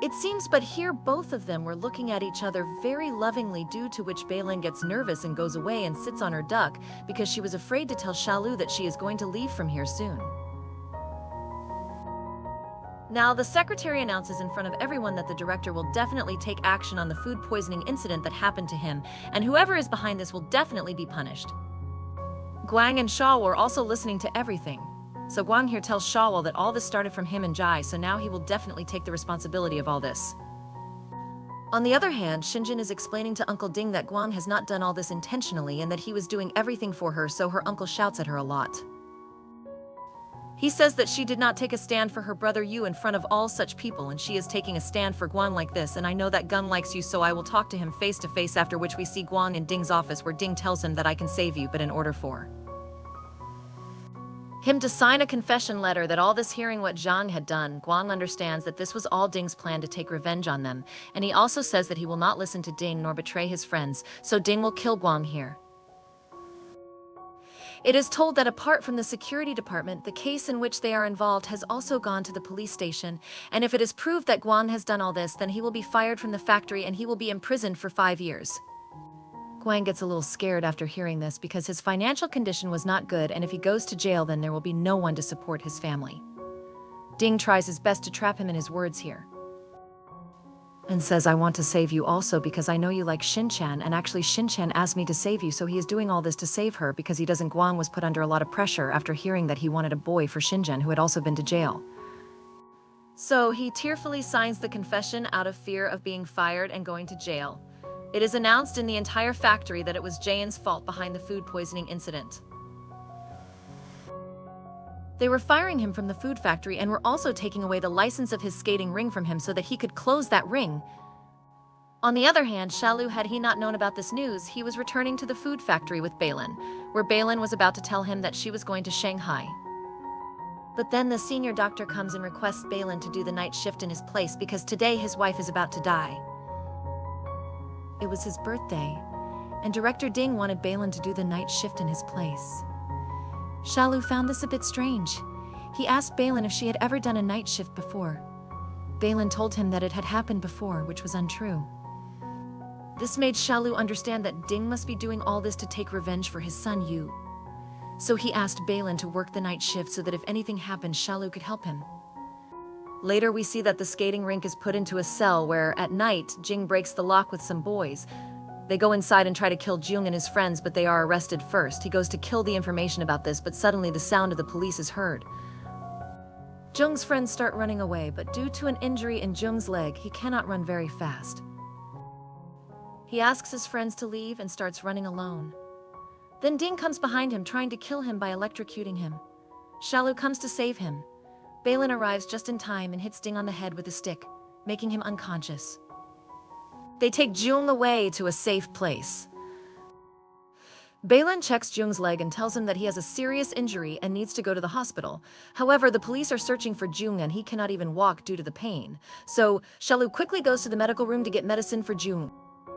It seems, but here both of them were looking at each other very lovingly, due to which Balin gets nervous and goes away and sits on her duck because she was afraid to tell Shalu that she is going to leave from here soon. Now, the secretary announces in front of everyone that the director will definitely take action on the food poisoning incident that happened to him, and whoever is behind this will definitely be punished. Guang and Shawol are also listening to everything. So Guang here tells Shawol that all this started from him and Jai, so now he will definitely take the responsibility of all this. On the other hand, Xinjin is explaining to Uncle Ding that Guang has not done all this intentionally and that he was doing everything for her, so her uncle shouts at her a lot. He says that she did not take a stand for her brother Yu in front of all such people, and she is taking a stand for Guang like this, and I know that Gun likes you, so I will talk to him face to face, after which we see Guang in Ding's office where Ding tells him that I can save you, but in order for him to sign a confession letter that all this, hearing what Zhang had done, Guang understands that this was all Ding's plan to take revenge on them, and he also says that he will not listen to Ding nor betray his friends, so Ding will kill Guang here. It is told that apart from the security department, the case in which they are involved has also gone to the police station, and if it is proved that Guang has done all this, then he will be fired from the factory and he will be imprisoned for 5 years. Guang gets a little scared after hearing this because his financial condition was not good, and if he goes to jail, then there will be no one to support his family. Ding tries his best to trap him in his words here, and says, I want to save you also because I know you like Shinchan, and actually Shinchan asked me to save you, so he is doing all this to save her because he doesn't. Guang was put under a lot of pressure after hearing that he wanted a boy for Shinjan, who had also been to jail. So he tearfully signs the confession out of fear of being fired and going to jail. It is announced in the entire factory that it was Jayan's fault behind the food poisoning incident. They were firing him from the food factory and were also taking away the license of his skating ring from him so that he could close that ring. On the other hand, Shalu, had he not known about this news, he was returning to the food factory with Balin, where Balin was about to tell him that she was going to Shanghai. But then the senior doctor comes and requests Balin to do the night shift in his place because today his wife is about to die. It was his birthday, and Director Ding wanted Balin to do the night shift in his place. Shalu found this a bit strange. He asked Balin if she had ever done a night shift before. Balin told him that it had happened before, which was untrue. This made Shalu understand that Ding must be doing all this to take revenge for his son Yu. So he asked Balin to work the night shift so that if anything happened, Shalu could help him. Later we see that the skating rink is put into a cell where, at night, Jing breaks the lock with some boys. They go inside and try to kill Jung and his friends, but they are arrested first. He goes to kill the information about this, but suddenly the sound of the police is heard. Jung's friends start running away, but due to an injury in Jung's leg, he cannot run very fast. He asks his friends to leave and starts running alone. Then Ding comes behind him, trying to kill him by electrocuting him. Shalu comes to save him. Balin arrives just in time and hits Ding on the head with a stick, making him unconscious. They take Jung away to a safe place. Balin checks Jung's leg and tells him that he has a serious injury and needs to go to the hospital. However, the police are searching for Jung and he cannot even walk due to the pain. So, Shalu quickly goes to the medical room to get medicine for Jung.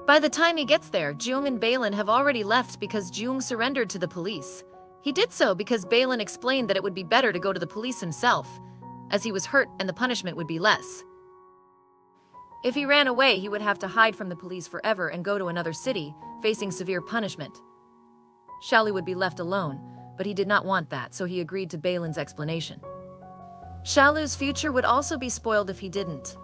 By the time he gets there, Jung and Balin have already left because Jung surrendered to the police. He did so because Balin explained that it would be better to go to the police himself, as he was hurt and the punishment would be less. If he ran away, he would have to hide from the police forever and go to another city, facing severe punishment. Shalu would be left alone, but he did not want that, so he agreed to Balin's explanation. Shalu's future would also be spoiled if he didn't.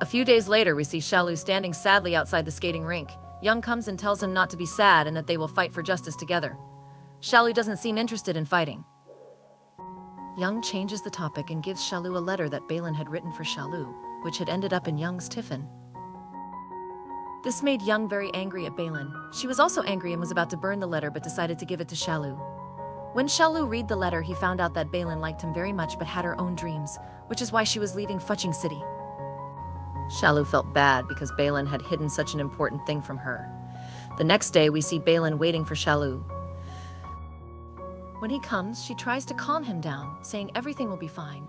A few days later, we see Shalu standing sadly outside the skating rink. Young comes and tells him not to be sad and that they will fight for justice together. Shalu doesn't seem interested in fighting. Young changes the topic and gives Shalu a letter that Balin had written for Shalu, which had ended up in Young's tiffin. This made Young very angry at Balin. She was also angry and was about to burn the letter but decided to give it to Shalu. When Xiaolu read the letter, he found out that Balin liked him very much but had her own dreams, which is why she was leaving Fuching City. Xiaolu felt bad because Balin had hidden such an important thing from her. The next day, we see Balin waiting for Xiaolu. When he comes, she tries to calm him down, saying everything will be fine.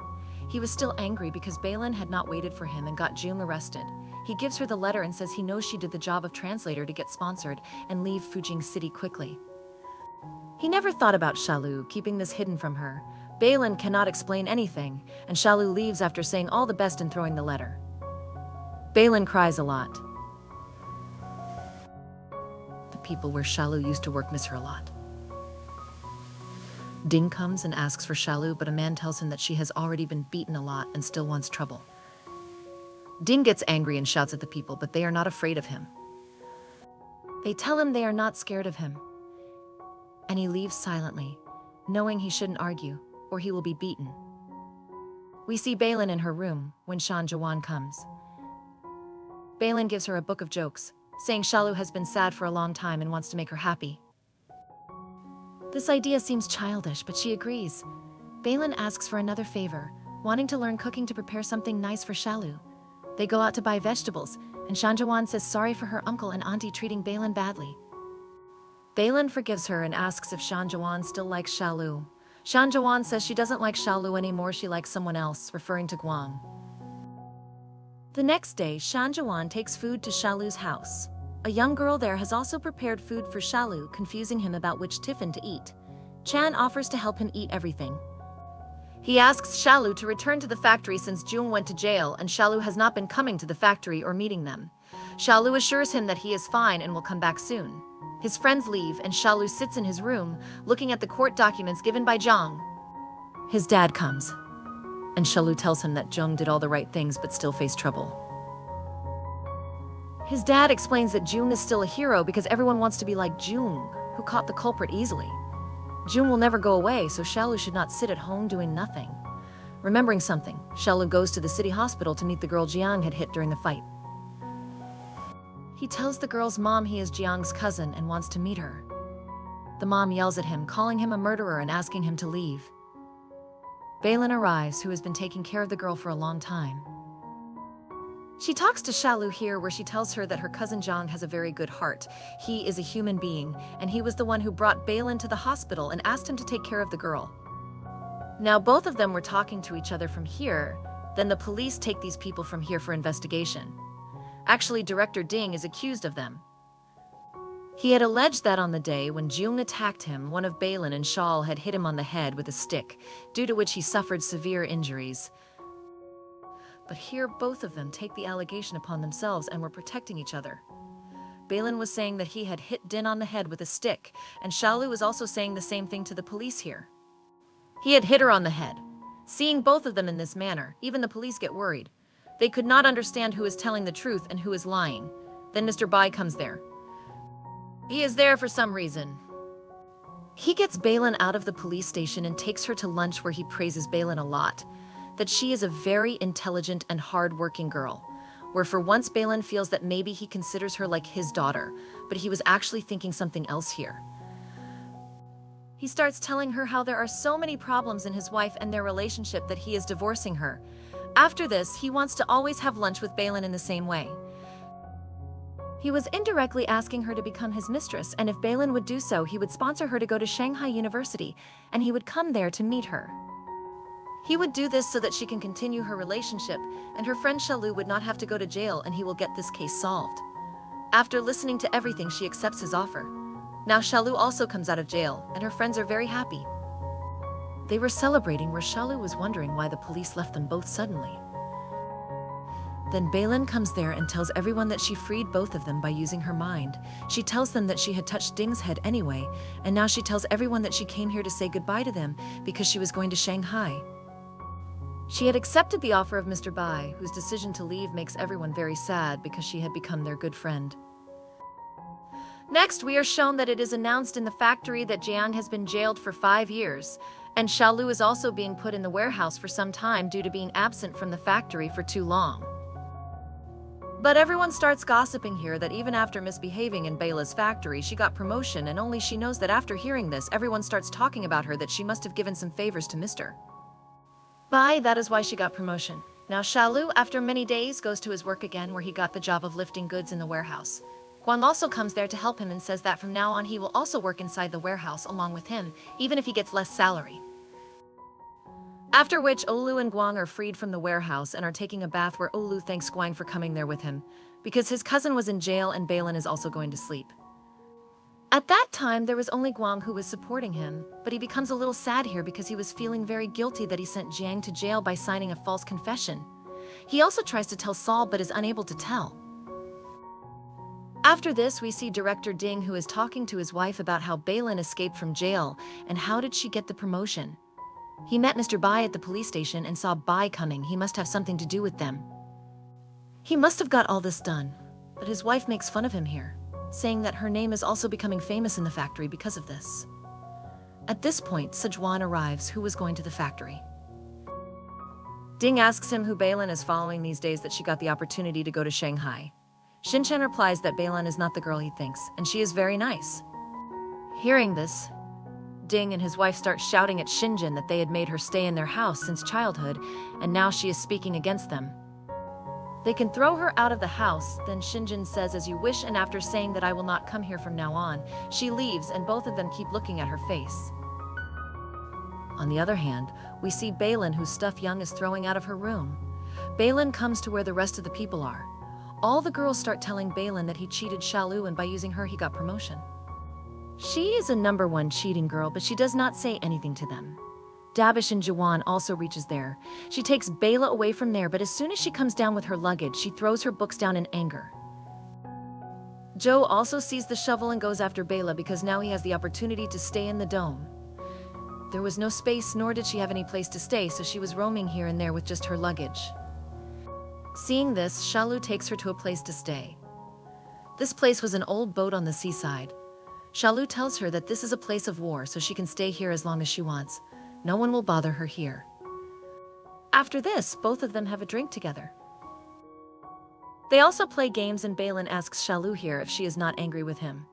He was still angry because Balin had not waited for him and got Jung arrested. He gives her the letter and says he knows she did the job of translator to get sponsored and leave Fuching City quickly. He never thought about Xiaolu keeping this hidden from her. Balin cannot explain anything, and Xiaolu leaves after saying all the best and throwing the letter. Balin cries a lot. The people where Xiaolu used to work miss her a lot. Ding comes and asks for Xiaolu, but a man tells him that she has already been beaten a lot and still wants trouble. Ding gets angry and shouts at the people, but they are not afraid of him. They tell him they are not scared of him, and he leaves silently, knowing he shouldn't argue, or he will be beaten. We see Balin in her room when Shan Jawan comes. Balin gives her a book of jokes, saying Xiaolu has been sad for a long time and wants to make her happy. This idea seems childish, but she agrees. Balin asks for another favor, wanting to learn cooking to prepare something nice for Xiaolu. They go out to buy vegetables, and Shan Jawan says sorry for her uncle and auntie treating Balin badly. Balin forgives her and asks if Shan Jawan still likes Xiaolu. Shan Jawan says she doesn't like Xiaolu anymore, she likes someone else, referring to Guang. The next day, Shan Jawan takes food to Xiaolu's house. A young girl there has also prepared food for Xiaolu, confusing him about which tiffin to eat. Chan offers to help him eat everything. He asks Xiaolu to return to the factory since Jung went to jail and Xiaolu has not been coming to the factory or meeting them. Xiaolu assures him that he is fine and will come back soon. His friends leave and Xiaolu sits in his room, looking at the court documents given by Zhang. His dad comes, and Xiaolu tells him that Zhang did all the right things but still faced trouble. His dad explains that Jung is still a hero because everyone wants to be like Jung, who caught the culprit easily. Jung will never go away, so Xiaolu should not sit at home doing nothing. Remembering something, Xiaolu goes to the city hospital to meet the girl Jiang had hit during the fight. He tells the girl's mom he is Jiang's cousin and wants to meet her. The mom yells at him, calling him a murderer and asking him to leave. Balin arrives, who has been taking care of the girl for a long time. She talks to Xiaolu here, where she tells her that her cousin Zhang has a very good heart. He is a human being, and he was the one who brought Balin to the hospital and asked him to take care of the girl. Now both of them were talking to each other from here, then the police take these people from here for investigation. Actually, Director Ding is accused of them. He had alleged that on the day when Jung attacked him, one of Balin and Shawl had hit him on the head with a stick, due to which he suffered severe injuries. But here both of them take the allegation upon themselves and were protecting each other. Balin was saying that he had hit Din on the head with a stick, and Xiaolu was also saying the same thing to the police here. He had hit her on the head. Seeing both of them in this manner, even the police get worried. They could not understand who is telling the truth and who is lying. Then Mr. Bai comes there. He is there for some reason. He gets Balin out of the police station and takes her to lunch, where he praises Balin a lot, that she is a very intelligent and hard-working girl, where for once Balin feels that maybe he considers her like his daughter, but he was actually thinking something else here. He starts telling her how there are so many problems in his wife and their relationship that he is divorcing her. After this, he wants to always have lunch with Balin in the same way. He was indirectly asking her to become his mistress, and if Balin would do so, he would sponsor her to go to Shanghai University, and he would come there to meet her. He would do this so that she can continue her relationship, and her friend Xiaolu would not have to go to jail, and he will get this case solved. After listening to everything, she accepts his offer. Now Xiaolu also comes out of jail, and her friends are very happy. They were celebrating, where Xiaolu was wondering why the police left them both suddenly. Then Balin comes there and tells everyone that she freed both of them by using her mind. She tells them that she had touched Ding's head anyway, and now she tells everyone that she came here to say goodbye to them because she was going to Shanghai. She had accepted the offer of Mr. Bai, whose decision to leave makes everyone very sad because she had become their good friend. Next, we are shown that it is announced in the factory that Jiang has been jailed for 5 years, and Xiaolu is also being put in the warehouse for some time due to being absent from the factory for too long. But everyone starts gossiping here that even after misbehaving in Bela's factory, she got promotion, and only she knows that after hearing this, everyone starts talking about her that she must have given some favors to Mr. Bai. That is why she got promotion. Now Shalu, after many days, goes to his work again where he got the job of lifting goods in the warehouse. Guan also comes there to help him and says that from now on he will also work inside the warehouse along with him, even if he gets less salary. After which, Olu and Guang are freed from the warehouse and are taking a bath where Olu thanks Guang for coming there with him, because his cousin was in jail and Balin is also going to sleep. At that time, there was only Guang who was supporting him, but he becomes a little sad here because he was feeling very guilty that he sent Jiang to jail by signing a false confession. He also tries to tell Saul but is unable to tell. After this, we see Director Ding, who is talking to his wife about how Balin escaped from jail and how did she get the promotion. He met Mr. Bai at the police station and saw Bai coming. He must have something to do with them. He must have got all this done, but his wife makes fun of him here, saying that her name is also becoming famous in the factory because of this. At this point, Sejuan arrives, who was going to the factory. Ding asks him who Balin is following these days that she got the opportunity to go to Shanghai. Xinchen replies that Balin is not the girl he thinks, and she is very nice. Hearing this, Ding and his wife start shouting at Xinchen that they had made her stay in their house since childhood, and now she is speaking against them. They can throw her out of the house, then Xinchen says, "As you wish," and after saying that I will not come here from now on, she leaves and both of them keep looking at her face. On the other hand, we see Balin, whose stuff Young is throwing out of her room. Balin comes to where the rest of the people are. All the girls start telling Balin that he cheated Shalu and by using her he got promotion. She is a #1 cheating girl, but she does not say anything to them. Dabish and Jawan also reaches there. She takes Bela away from there, but as soon as she comes down with her luggage, she throws her books down in anger. Joe also sees the shovel and goes after Bela because now he has the opportunity to stay in the dome. There was no space, nor did she have any place to stay, so she was roaming here and there with just her luggage. Seeing this, Shalu takes her to a place to stay. This place was an old boat on the seaside. Shalu tells her that this is a place of war, so she can stay here as long as she wants. No one will bother her here. After this, both of them have a drink together. They also play games, and Balin asks Shalu here if she is not angry with him.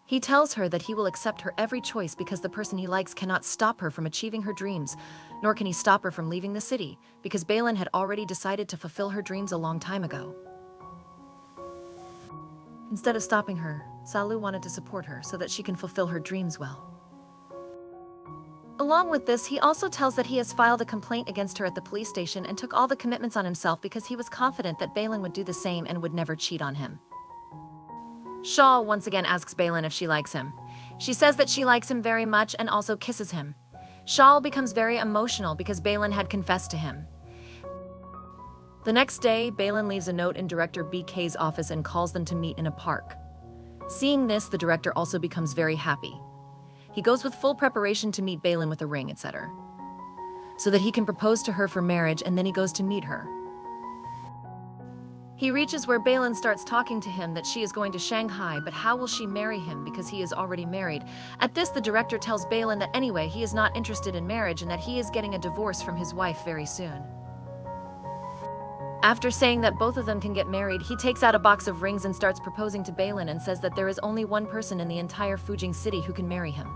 He tells her that he will accept her every choice because the person he likes cannot stop her from achieving her dreams, nor can he stop her from leaving the city, because Balin had already decided to fulfill her dreams a long time ago. Instead of stopping her, Shalu wanted to support her so that she can fulfill her dreams well. Along with this, he also tells that he has filed a complaint against her at the police station and took all the commitments on himself because he was confident that Balin would do the same and would never cheat on him. Shaw once again asks Balin if she likes him. She says that she likes him very much and also kisses him. Shaw becomes very emotional because Balin had confessed to him. The next day, Balin leaves a note in Director BK's office and calls them to meet in a park. Seeing this, the director also becomes very happy. He goes with full preparation to meet Balin with a ring, etc., so that he can propose to her for marriage, and then he goes to meet her. He reaches where Balin starts talking to him that she is going to Shanghai, but how will she marry him because he is already married? At this, the director tells Balin that anyway, he is not interested in marriage and that he is getting a divorce from his wife very soon. After saying that both of them can get married, he takes out a box of rings and starts proposing to Balin and says that there is only one person in the entire Fujing city who can marry him.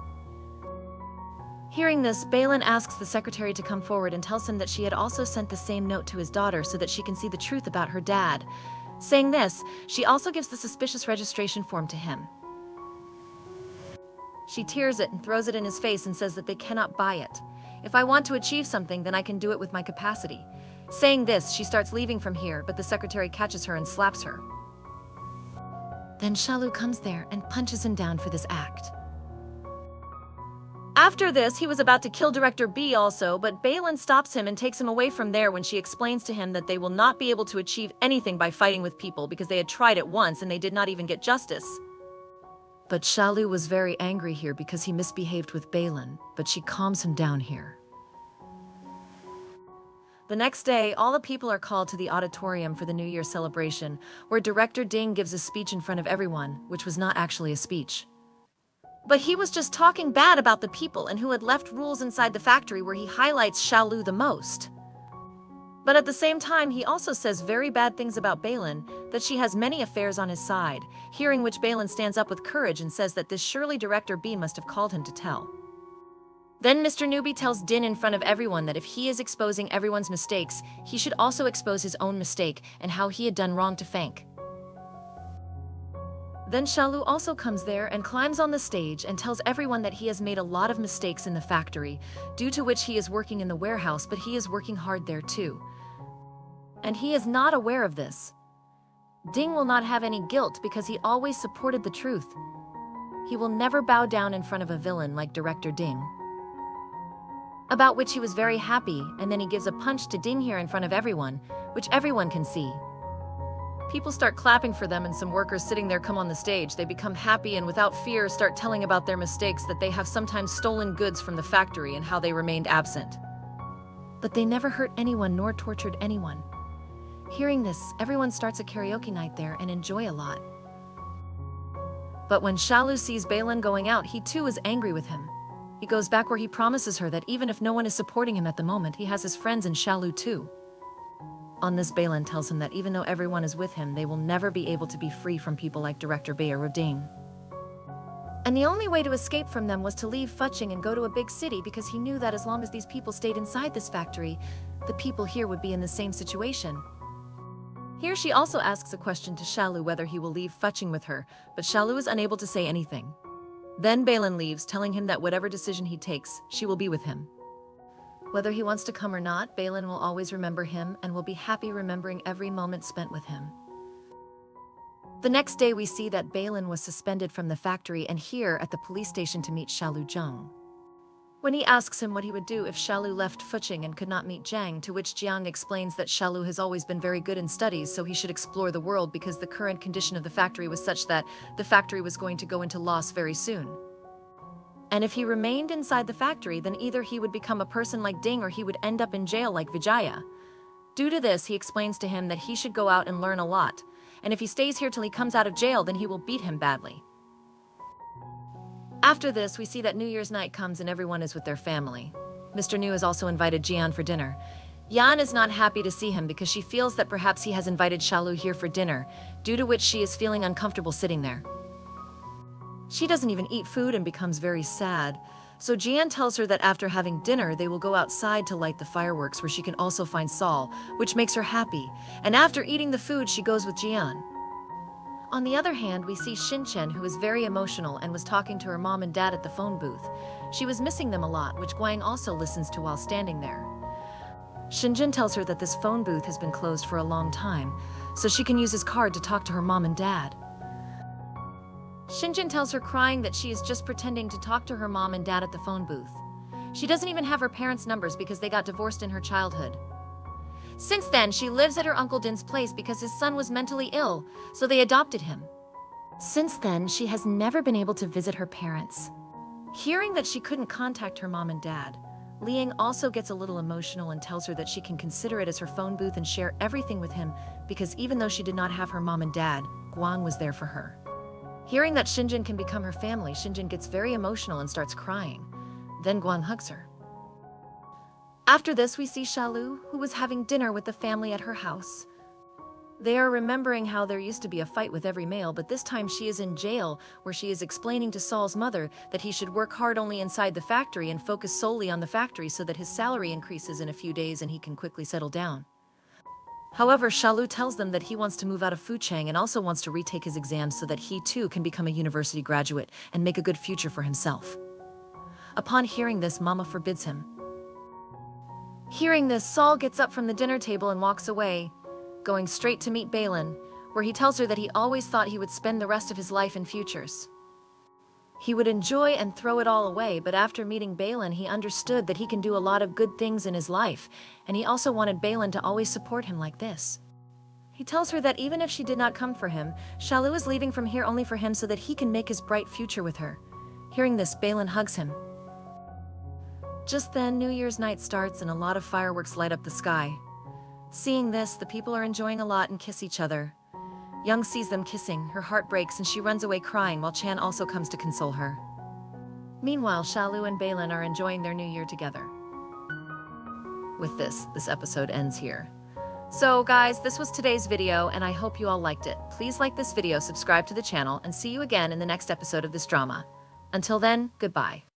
Hearing this, Balin asks the secretary to come forward and tells him that she had also sent the same note to his daughter so that she can see the truth about her dad. Saying this, she also gives the suspicious registration form to him. She tears it and throws it in his face and says that they cannot buy it. If I want to achieve something, then I can do it with my capacity. Saying this, she starts leaving from here, but the secretary catches her and slaps her. Then Shalu comes there and punches him down for this act. After this, he was about to kill Director B also, but Balin stops him and takes him away from there when she explains to him that they will not be able to achieve anything by fighting with people because they had tried it once and they did not even get justice. But Shalu was very angry here because he misbehaved with Balin, but she calms him down here. The next day, all the people are called to the auditorium for the New Year celebration, where Director Ding gives a speech in front of everyone, which was not actually a speech. But he was just talking bad about the people and who had left rules inside the factory, where he highlights Shalu the most. But at the same time, he also says very bad things about Balin, that she has many affairs on his side, hearing which Balin stands up with courage and says that this surely Director B must have called him to tell. Then Mr. Newbie tells Din in front of everyone that if he is exposing everyone's mistakes, he should also expose his own mistake and how he had done wrong to Fank. Then Shalu also comes there and climbs on the stage and tells everyone that he has made a lot of mistakes in the factory, due to which he is working in the warehouse, but he is working hard there too. And he is not aware of this. Ding will not have any guilt because he always supported the truth. He will never bow down in front of a villain like Director Ding. About which he was very happy, and then he gives a punch to Ding here in front of everyone, which everyone can see. People start clapping for them and some workers sitting there come on the stage. They become happy and without fear start telling about their mistakes, that they have sometimes stolen goods from the factory and how they remained absent. But they never hurt anyone nor tortured anyone. Hearing this, everyone starts a karaoke night there and enjoy a lot. But when Shalu sees Balin going out, he too is angry with him. He goes back where he promises her that even if no one is supporting him at the moment, he has his friends in Shalu too. On this, Balin tells him that even though everyone is with him, they will never be able to be free from people like Director Bay or Ding. And the only way to escape from them was to leave Fuching and go to a big city, because he knew that as long as these people stayed inside this factory, the people here would be in the same situation. Here she also asks a question to Shalu whether he will leave Fuching with her, but Shalu is unable to say anything. Then Balin leaves, telling him that whatever decision he takes, she will be with him. Whether he wants to come or not, Balin will always remember him and will be happy remembering every moment spent with him. The next day we see that Balin was suspended from the factory and here at the police station to meet Shalu Zhang. When he asks him what he would do if Shalu left Fuching and could not meet Jiang, to which Jiang explains that Shalu has always been very good in studies, so he should explore the world because the current condition of the factory was such that the factory was going to go into loss very soon. And if he remained inside the factory, then either he would become a person like Ding or he would end up in jail like Vijaya. Due to this, he explains to him that he should go out and learn a lot, and if he stays here till he comes out of jail, then he will beat him badly. After this, we see that New Year's night comes and everyone is with their family. Mr. New has also invited Jian for dinner. Yan is not happy to see him because she feels that perhaps he has invited Shalu here for dinner, due to which she is feeling uncomfortable sitting there. She doesn't even eat food and becomes very sad, so Jian tells her that after having dinner they will go outside to light the fireworks where she can also find Saul, which makes her happy, and after eating the food she goes with Jian. On the other hand, we see Shinchen, who is very emotional and was talking to her mom and dad at the phone booth. She was missing them a lot, which Guang also listens to while standing there. Shinchen tells her that this phone booth has been closed for a long time, so she can use his card to talk to her mom and dad. Shinchen tells her crying that she is just pretending to talk to her mom and dad at the phone booth. She doesn't even have her parents' numbers because they got divorced in her childhood. Since then, she lives at her Uncle Din's place because his son was mentally ill, so they adopted him. Since then, she has never been able to visit her parents. Hearing that she couldn't contact her mom and dad, Liang also gets a little emotional and tells her that she can consider it as her phone booth and share everything with him because even though she did not have her mom and dad, Guang was there for her. Hearing that Shinjin can become her family, Shinjin gets very emotional and starts crying. Then Guang hugs her. After this, we see Shalu, who was having dinner with the family at her house. They are remembering how there used to be a fight with every male, but this time she is in jail, where she is explaining to Saul's mother that he should work hard only inside the factory and focus solely on the factory so that his salary increases in a few days and he can quickly settle down. However, Shalu tells them that he wants to move out of Fuchang and also wants to retake his exams so that he too can become a university graduate and make a good future for himself. Upon hearing this, Mama forbids him. Hearing this, Saul gets up from the dinner table and walks away, going straight to meet Balin, where he tells her that he always thought he would spend the rest of his life in futures. He would enjoy and throw it all away, but after meeting Balin, he understood that he can do a lot of good things in his life, and he also wanted Balin to always support him like this. He tells her that even if she did not come for him, Shalu is leaving from here only for him so that he can make his bright future with her. Hearing this, Balin hugs him. Just then, New Year's night starts and a lot of fireworks light up the sky. Seeing this, the people are enjoying a lot and kiss each other. Young sees them kissing, her heart breaks and she runs away crying while Chan also comes to console her. Meanwhile, Shalu and Balin are enjoying their new year together. with this episode ends here. So guys, this was today's video and I hope you all liked it. Please like this video, subscribe to the channel, and see you again in the next episode of this drama. Until then, goodbye.